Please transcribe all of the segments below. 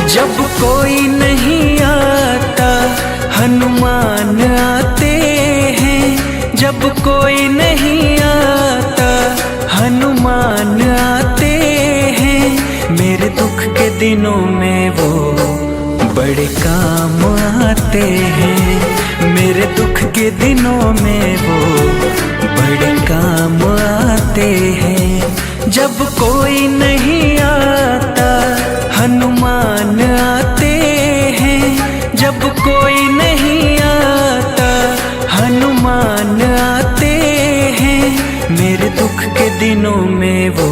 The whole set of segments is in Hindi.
जब कोई नहीं आता हनुमान आते हैं, जब कोई नहीं आता हनुमान आते हैं। मेरे दुख के दिनों में वो बड़े काम आते हैं, मेरे दुख के दिनों में वो बड़े काम आते हैं। जब कोई नहीं आता हनुमान आते हैं, जब कोई नहीं आता हनुमान आते हैं। मेरे दुख के दिनों में वो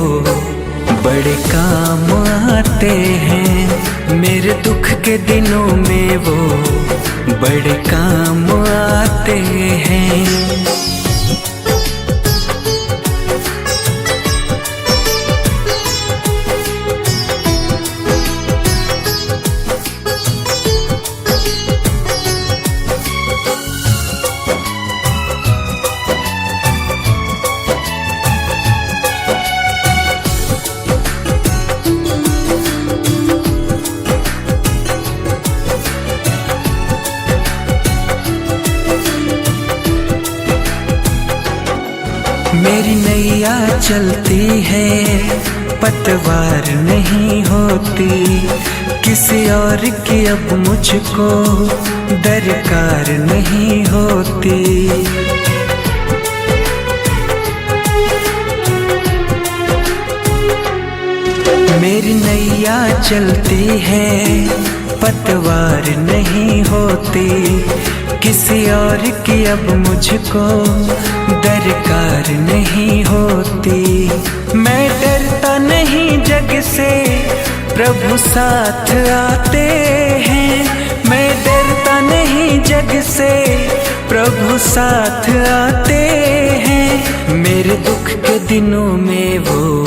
बड़े काम आते हैं, मेरे दुख के दिनों में वो बड़े काम आते हैं। मेरी नैया चलती है पतवार नहीं होती, किसी और की अब मुझको दरकार नहीं होती। मेरी नैया चलती है पतवार नहीं होती, किसी और की अब मुझको दरकार नहीं होती। मैं डरता नहीं जग से, प्रभु साथ आते हैं। मैं डरता नहीं जग से, प्रभु साथ आते हैं। मेरे दुख के दिनों में वो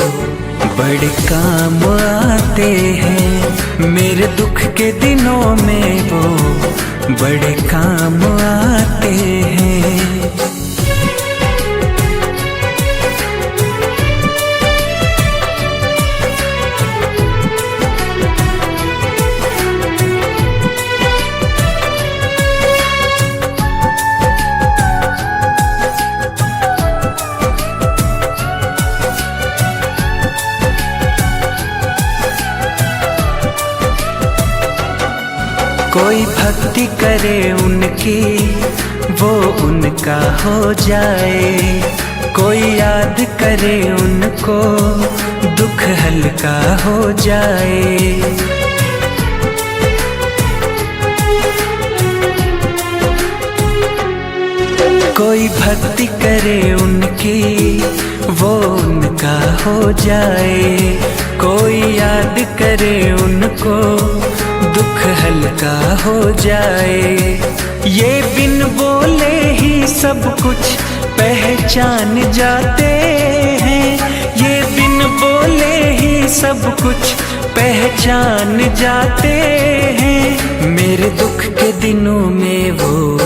बड़े काम आते हैं, मेरे दुख के दिनों में वो बड़े काम आते हैं। कोई भक्ति करे उनकी वो उनका हो जाए, कोई याद करे उनको दुख हल्का हो जाए। कोई भक्ति करे उनकी वो उनका हो जाए, कोई याद करे उनको दुख हल्का हो जाए। ये बिन बोले ही सब कुछ पहचान जाते हैं, ये बिन बोले ही सब कुछ पहचान जाते हैं। मेरे दुख के दिनों में वो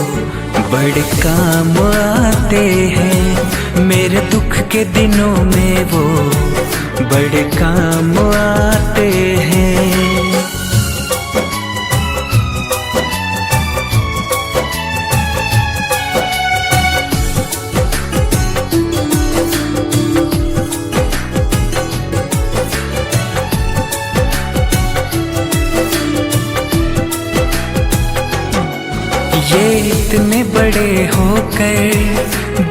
बड़े काम आते हैं, मेरे दुख के दिनों में वो बड़े काम आते हैं। ये इतने बड़े होकर